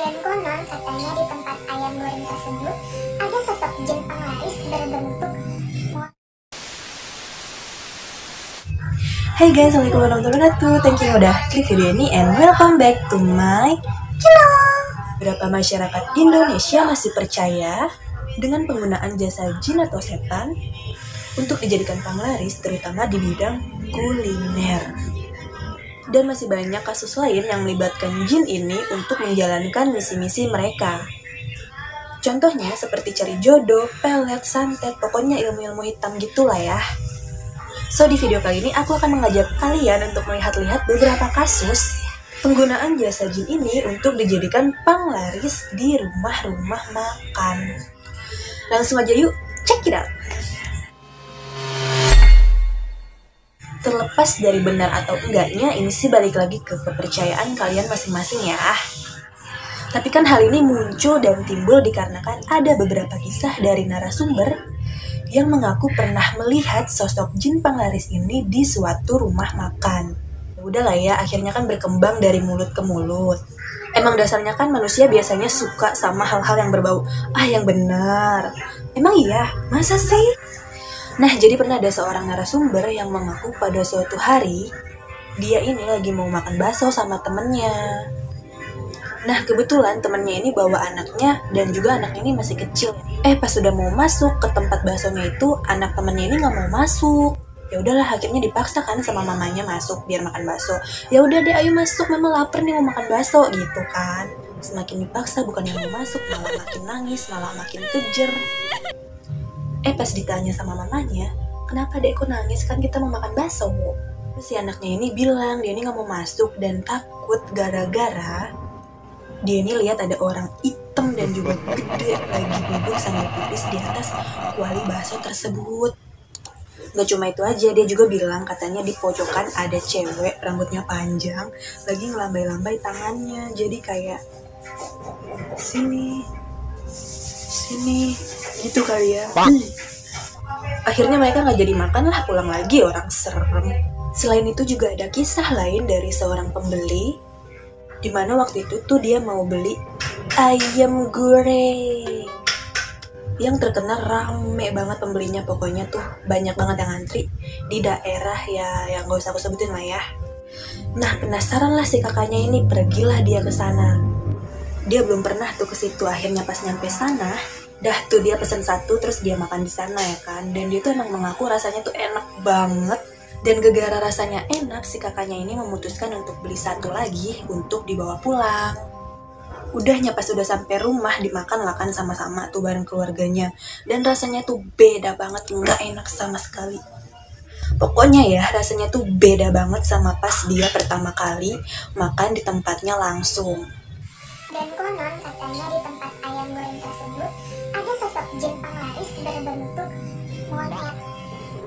Dan konon katanya di tempat ayam goreng tersebut ada sosok jin penglaris berbentuk. Hey guys, assalamualaikum warahmatullahi wabarakatuh. Thank you udah klik video ini and welcome back to my channel. Beberapa masyarakat Indonesia masih percaya dengan penggunaan jasa jin atau setan untuk dijadikan penglaris, terutama di bidang kuliner. Dan masih banyak kasus lain yang melibatkan jin ini untuk menjalankan misi-misi mereka. Contohnya seperti cari jodoh, pelet, santet, pokoknya ilmu-ilmu hitam gitulah ya. So di video kali ini aku akan mengajak kalian untuk melihat-lihat beberapa kasus penggunaan jasa jin ini untuk dijadikan penglaris di rumah-rumah makan. Langsung aja yuk, check it out! Terlepas dari benar atau enggaknya, ini sih balik lagi ke kepercayaan kalian masing-masing ya. Tapi kan hal ini muncul dan timbul dikarenakan ada beberapa kisah dari narasumber yang mengaku pernah melihat sosok jin penglaris ini di suatu rumah makan. Udahlah ya, akhirnya kan berkembang dari mulut ke mulut. Emang dasarnya kan manusia biasanya suka sama hal-hal yang berbau, yang benar. Emang iya? Masa sih? Nah, jadi pernah ada seorang narasumber yang mengaku pada suatu hari, dia ini lagi mau makan bakso sama temennya. Nah, kebetulan temennya ini bawa anaknya dan juga anaknya ini masih kecil. Pas sudah mau masuk ke tempat baksonya itu, anak temennya ini nggak mau masuk. Ya udahlah, akhirnya dipaksa kan sama mamanya masuk biar makan bakso. Ya udah deh, ayo masuk, mama lapar nih mau makan bakso gitu kan. Semakin dipaksa bukan yang mau masuk, malah makin nangis, malah makin kejer. Pas ditanya sama mamanya, kenapa dek kok nangis, kan kita mau makan bakso. Terus si anaknya ini bilang dia ini nggak mau masuk dan takut gara-gara dia ini lihat ada orang hitam dan juga gede lagi duduk sambil pipis di atas kuali bakso tersebut. Gak cuma itu aja, dia juga bilang katanya di pojokan ada cewek rambutnya panjang lagi ngelambai-lambai tangannya, jadi kayak sini gitu kali ya. Akhirnya mereka gak jadi makan lah, pulang lagi, orang serem. Selain itu juga ada kisah lain dari seorang pembeli, dimana waktu itu tuh dia mau beli ayam goreng yang terkenal rame banget pembelinya, pokoknya tuh banyak banget yang ngantri di daerah ya yang gak usah aku sebutin lah ya. Nah, penasaran lah si kakaknya ini, pergilah dia ke sana. Dia belum pernah tuh ke situ, akhirnya pas nyampe sana, dah tuh dia pesen satu terus dia makan di sana ya kan. Dan dia tuh emang mengaku rasanya tuh enak banget. Dan gara-gara rasanya enak, si kakaknya ini memutuskan untuk beli satu lagi untuk dibawa pulang. Udahnya pas udah sampai rumah dimakan lah kan sama-sama tuh bareng keluarganya. Dan rasanya tuh beda banget, nggak enak sama sekali. Pokoknya ya rasanya tuh beda banget sama pas dia pertama kali makan di tempatnya langsung. Dan konon katanya di tempat ayam goreng tersebut ada sosok jin penglaris berbentuk monyet.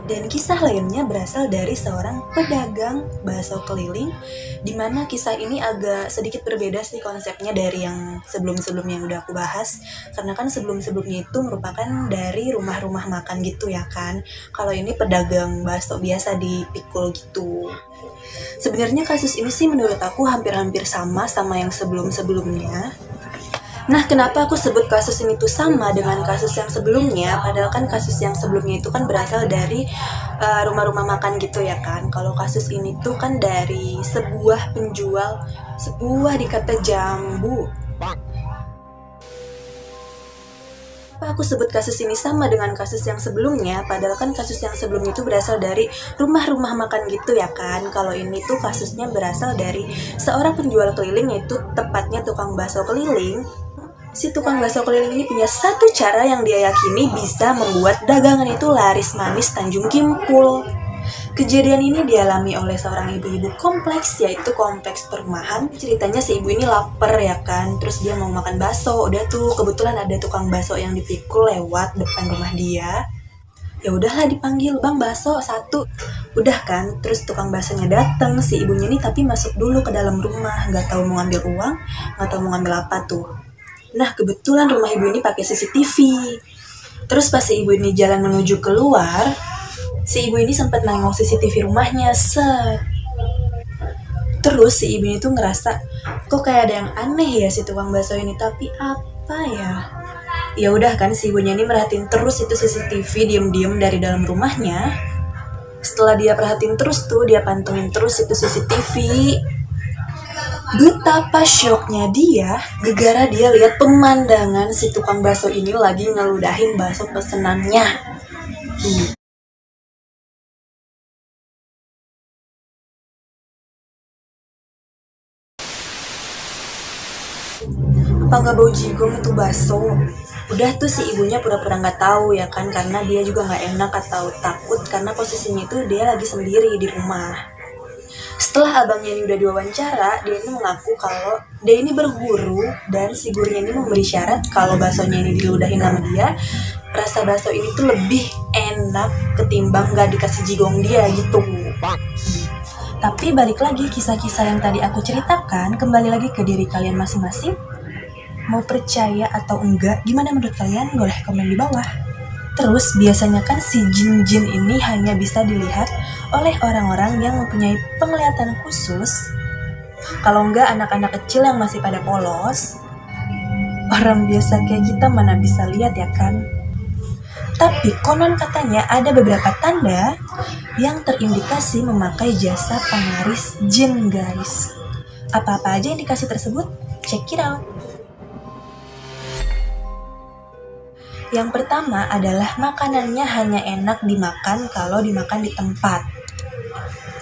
Dan kisah lainnya berasal dari seorang pedagang bakso keliling, dimana kisah ini agak sedikit berbeda sih konsepnya dari yang sebelum-sebelumnya yang udah aku bahas. Karena kan sebelum-sebelumnya itu merupakan dari rumah-rumah makan gitu ya kan. Kalau ini pedagang bakso biasa dipikul gitu. Sebenarnya kasus ini sih menurut aku hampir-hampir sama yang sebelum-sebelumnya. Nah, kenapa aku sebut kasus ini tuh sama dengan kasus yang sebelumnya? Padahal kan kasus yang sebelumnya itu kan berasal dari rumah-rumah makan gitu ya kan. Kalau kasus ini tuh kan dari sebuah penjual sebuah dikata jambu. Kenapa aku sebut kasus ini sama dengan kasus yang sebelumnya? Padahal kan kasus yang sebelumnya itu berasal dari rumah-rumah makan gitu ya kan. Kalau ini tuh kasusnya berasal dari seorang penjual keliling, yaitu tepatnya tukang bakso keliling. Si tukang bakso keliling ini punya satu cara yang dia yakini bisa membuat dagangan itu laris manis Tanjung Kimpul. Kejadian ini dialami oleh seorang ibu-ibu kompleks, yaitu kompleks perumahan. Ceritanya si ibu ini lapar ya kan, terus dia mau makan bakso. Udah tuh kebetulan ada tukang bakso yang dipikul lewat depan rumah dia. Ya udahlah dipanggil, bang bakso satu. Udah kan, terus tukang baksonya datang, si ibunya ini tapi masuk dulu ke dalam rumah, nggak tahu mau ngambil uang, nggak tahu mau ngambil apa tuh. Nah, kebetulan rumah ibu ini pakai CCTV. Terus pas si ibu ini jalan menuju keluar, si ibu ini sempat nengok CCTV rumahnya, set. Terus si ibunya tuh ngerasa, kok kayak ada yang aneh ya si tukang bakso ini, tapi apa ya? Ya udah kan, si ibunya ini merhatiin terus itu CCTV diem-diem dari dalam rumahnya. Setelah dia perhatiin terus tuh, dia pantengin terus itu CCTV. Betapa syoknya dia, gegara dia lihat pemandangan si tukang bakso ini lagi ngeludahin bakso pesenannya. Apa nggak bau jigong itu bakso? Udah tuh si ibunya pura-pura nggak tahu ya kan, karena dia juga nggak enak atau takut karena posisinya itu dia lagi sendiri di rumah. Setelah abangnya ini udah diwawancara, dia ini mengaku kalau dia ini berguru dan si gurunya ini memberi syarat kalau baksonya ini diludahin sama dia, rasa bakso ini tuh lebih enak ketimbang nggak dikasih jigong dia gitu. Tapi balik lagi, kisah-kisah yang tadi aku ceritakan kembali lagi ke diri kalian masing-masing. Mau percaya atau enggak, gimana menurut kalian? Boleh komen di bawah. Terus biasanya kan si jin-jin ini hanya bisa dilihat oleh orang-orang yang mempunyai penglihatan khusus. Kalau enggak anak-anak kecil yang masih pada polos, orang biasa kayak kita mana bisa lihat ya kan? Tapi konon katanya ada beberapa tanda yang terindikasi memakai jasa penglaris jin guys. Apa-apa aja indikasi tersebut? Check it out. Yang pertama adalah makanannya hanya enak dimakan kalau dimakan di tempat.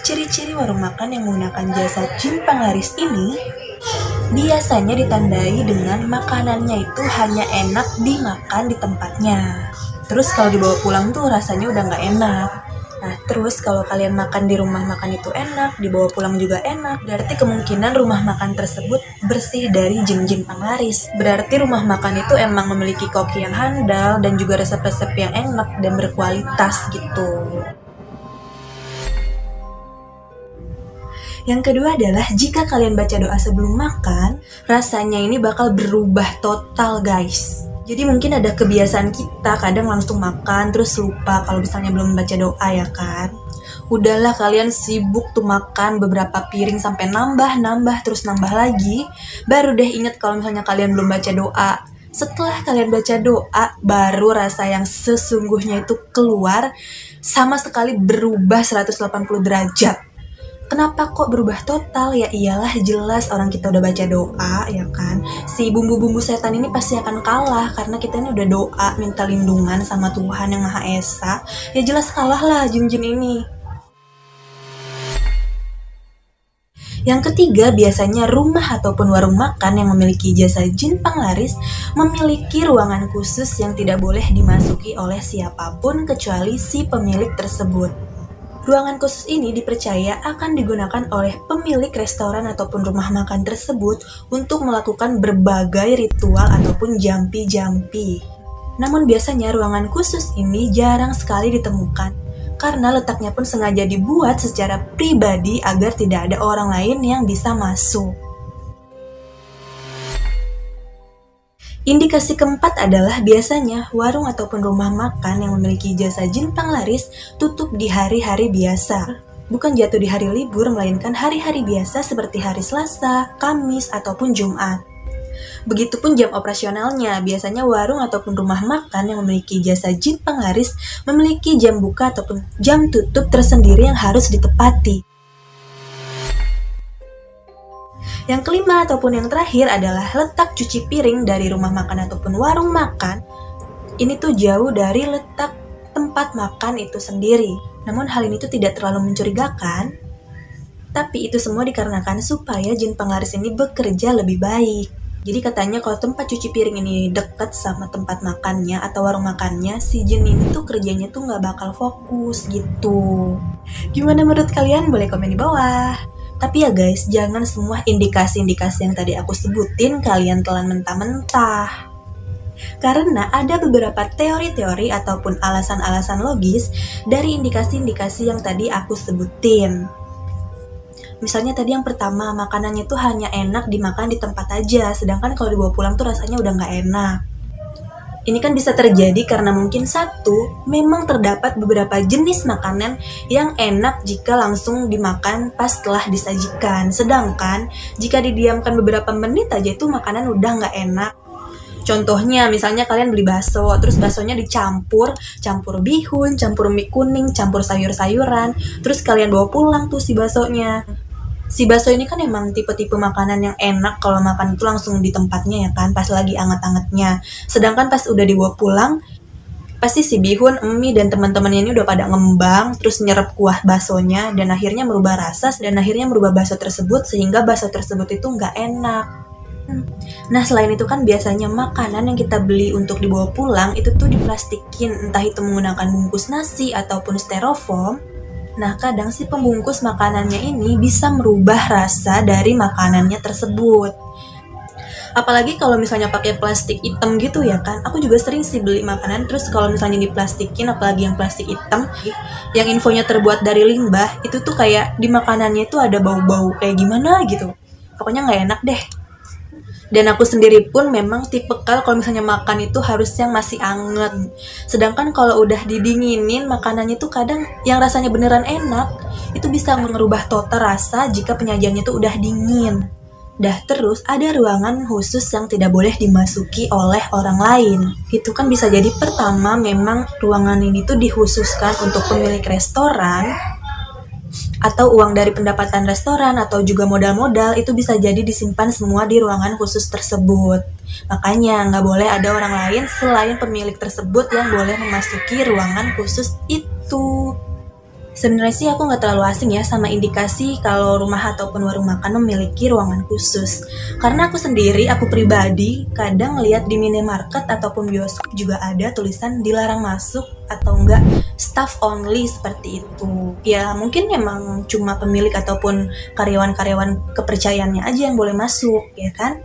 Ciri-ciri warung makan yang menggunakan jasa jin penglaris ini biasanya ditandai dengan makanannya itu hanya enak dimakan di tempatnya. Terus kalau dibawa pulang tuh rasanya udah nggak enak. Nah terus kalau kalian makan di rumah makan itu enak, dibawa pulang juga enak, berarti kemungkinan rumah makan tersebut bersih dari jin-jin penglaris. Berarti rumah makan itu emang memiliki koki yang handal dan juga resep-resep yang enak dan berkualitas gitu. Yang kedua adalah jika kalian baca doa sebelum makan, rasanya ini bakal berubah total guys. Jadi mungkin ada kebiasaan kita kadang langsung makan terus lupa kalau misalnya belum baca doa ya kan. Udahlah kalian sibuk tuh makan beberapa piring sampai nambah terus nambah lagi, baru deh inget kalau misalnya kalian belum baca doa. Setelah kalian baca doa, baru rasa yang sesungguhnya itu keluar, sama sekali berubah 180 derajat. Kenapa kok berubah total? Ya iyalah jelas orang kita udah baca doa ya kan. Si bumbu-bumbu setan ini pasti akan kalah karena kita ini udah doa minta lindungan sama Tuhan yang Maha Esa. Ya jelas kalah lah jin-jin ini. Yang ketiga, biasanya rumah ataupun warung makan yang memiliki jasa jin penglaris memiliki ruangan khusus yang tidak boleh dimasuki oleh siapapun kecuali si pemilik tersebut. Ruangan khusus ini dipercaya akan digunakan oleh pemilik restoran ataupun rumah makan tersebut untuk melakukan berbagai ritual ataupun jampi-jampi. Namun biasanya ruangan khusus ini jarang sekali ditemukan karena letaknya pun sengaja dibuat secara pribadi agar tidak ada orang lain yang bisa masuk. Indikasi keempat adalah biasanya warung ataupun rumah makan yang memiliki jasa jin penglaris tutup di hari-hari biasa. Bukan jatuh di hari libur, melainkan hari-hari biasa seperti hari Selasa, Kamis, ataupun Jumat. Begitupun jam operasionalnya, biasanya warung ataupun rumah makan yang memiliki jasa jin penglaris memiliki jam buka ataupun jam tutup tersendiri yang harus ditepati. Yang kelima ataupun yang terakhir adalah letak cuci piring dari rumah makan ataupun warung makan. Ini tuh jauh dari letak tempat makan itu sendiri. Namun hal ini tuh tidak terlalu mencurigakan. Tapi itu semua dikarenakan supaya jin penglaris ini bekerja lebih baik. Jadi katanya kalau tempat cuci piring ini dekat sama tempat makannya atau warung makannya, si jin ini tuh kerjanya tuh nggak bakal fokus gitu. Gimana menurut kalian? Boleh komen di bawah. Tapi ya guys, jangan semua indikasi-indikasi yang tadi aku sebutin kalian telan mentah-mentah. Karena ada beberapa teori-teori ataupun alasan-alasan logis dari indikasi-indikasi yang tadi aku sebutin. Misalnya tadi yang pertama, makanannya tuh hanya enak dimakan di tempat aja, sedangkan kalau dibawa pulang tuh rasanya udah nggak enak. Ini kan bisa terjadi karena mungkin satu, memang terdapat beberapa jenis makanan yang enak jika langsung dimakan pas setelah disajikan. Sedangkan jika didiamkan beberapa menit aja itu makanan udah nggak enak. Contohnya misalnya kalian beli bakso, terus baksonya campur bihun, campur mie kuning, campur sayur-sayuran, terus kalian bawa pulang tuh si baksonya. Si bakso ini kan emang tipe-tipe makanan yang enak kalau makan itu langsung di tempatnya ya kan, pas lagi anget-angetnya. Sedangkan pas udah dibawa pulang, pasti si bihun, mie, dan teman-temannya ini udah pada ngembang, terus nyerap kuah baksonya, dan akhirnya merubah rasa, dan akhirnya merubah bakso tersebut, sehingga bakso tersebut itu nggak enak. Nah selain itu kan biasanya makanan yang kita beli untuk dibawa pulang itu tuh diplastikin, entah itu menggunakan bungkus nasi ataupun styrofoam. Nah, kadang si pembungkus makanannya ini bisa merubah rasa dari makanannya tersebut. Apalagi kalau misalnya pakai plastik hitam gitu ya kan. Aku juga sering sih beli makanan, terus kalau misalnya diplastikin, apalagi yang plastik hitam, yang infonya terbuat dari limbah, itu tuh kayak di makanannya itu ada bau-bau kayak gimana gitu. Pokoknya nggak enak deh. Dan aku sendiri pun memang tipikal kalau misalnya makan itu harus yang masih anget. Sedangkan kalau udah didinginin makanannya tuh kadang yang rasanya beneran enak, itu bisa merubah total rasa jika penyajiannya tuh udah dingin. Dah terus ada ruangan khusus yang tidak boleh dimasuki oleh orang lain. Itu kan bisa jadi pertama memang ruangan ini tuh dikhususkan untuk pemilik restoran, atau uang dari pendapatan restoran atau juga modal-modal itu bisa jadi disimpan semua di ruangan khusus tersebut. Makanya nggak boleh ada orang lain selain pemilik tersebut yang boleh memasuki ruangan khusus itu. Sebenarnya sih aku nggak terlalu asing ya sama indikasi kalau rumah ataupun warung makan memiliki ruangan khusus. Karena aku sendiri, aku pribadi, kadang lihat di minimarket ataupun bioskop juga ada tulisan dilarang masuk atau enggak staff only seperti itu. Ya mungkin memang cuma pemilik ataupun karyawan-karyawan kepercayaannya aja yang boleh masuk, ya kan?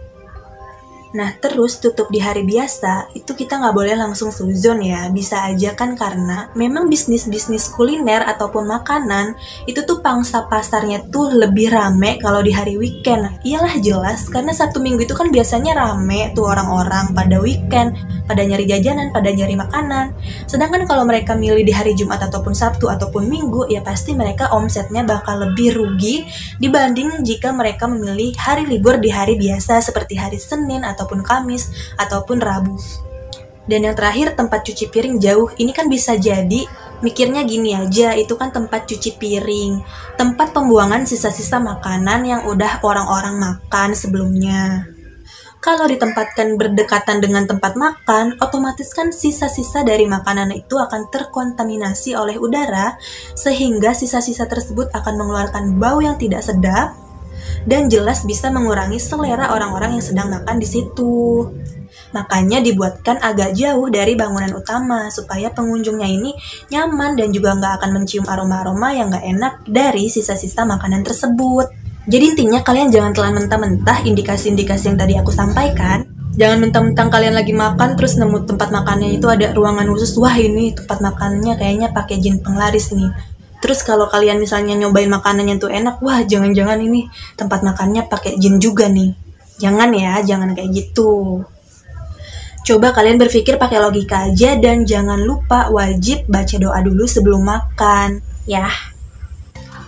Nah terus tutup di hari biasa, itu kita nggak boleh langsung suzon ya, bisa aja kan karena memang bisnis-bisnis kuliner ataupun makanan, itu tuh pangsa pasarnya tuh lebih rame kalau di hari weekend. Iyalah jelas, karena Sabtu Minggu itu kan biasanya rame tuh orang-orang pada weekend, pada nyari jajanan, pada nyari makanan. Sedangkan kalau mereka milih di hari Jumat ataupun Sabtu ataupun Minggu, ya pasti mereka omsetnya bakal lebih rugi dibanding jika mereka memilih hari libur di hari biasa seperti hari Senin ataupun Kamis, ataupun Rabu. Dan yang terakhir, tempat cuci piring jauh. Ini kan bisa jadi, mikirnya gini aja, itu kan tempat cuci piring, tempat pembuangan sisa-sisa makanan yang udah orang-orang makan sebelumnya. Kalau ditempatkan berdekatan dengan tempat makan, otomatis kan sisa-sisa dari makanan itu akan terkontaminasi oleh udara, sehingga sisa-sisa tersebut akan mengeluarkan bau yang tidak sedap, dan jelas bisa mengurangi selera orang-orang yang sedang makan di situ. Makanya dibuatkan agak jauh dari bangunan utama supaya pengunjungnya ini nyaman dan juga nggak akan mencium aroma-aroma yang nggak enak dari sisa-sisa makanan tersebut. Jadi intinya kalian jangan telan mentah-mentah indikasi-indikasi yang tadi aku sampaikan. Jangan mentang-mentang kalian lagi makan terus nemu tempat makannya itu ada ruangan khusus. Wah ini tempat makannya kayaknya pakai jin penglaris nih. Terus kalau kalian misalnya nyobain makanannya tuh enak, wah jangan-jangan ini tempat makannya pakai jin juga nih. Jangan ya, jangan kayak gitu. Coba kalian berpikir pakai logika aja dan jangan lupa wajib baca doa dulu sebelum makan, ya.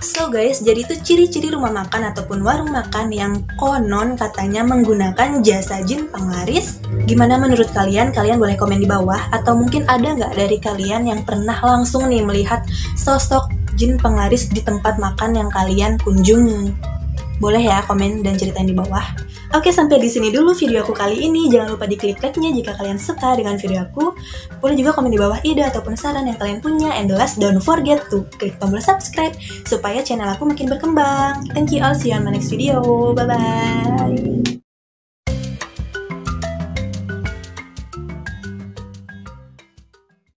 So guys, jadi itu ciri-ciri rumah makan ataupun warung makan yang konon katanya menggunakan jasa jin penglaris. Gimana menurut kalian? Kalian boleh komen di bawah. Atau mungkin ada nggak dari kalian yang pernah langsung nih melihat sosok jin penglaris di tempat makan yang kalian kunjungi? Boleh ya komen dan ceritain di bawah. Oke, sampai di sini dulu video aku kali ini. Jangan lupa diklik like-nya jika kalian suka dengan video aku. Boleh juga komen di bawah ide ataupun saran yang kalian punya. And the last, don't forget to klik tombol subscribe supaya channel aku makin berkembang. Thank you all, see you on my next video. Bye-bye.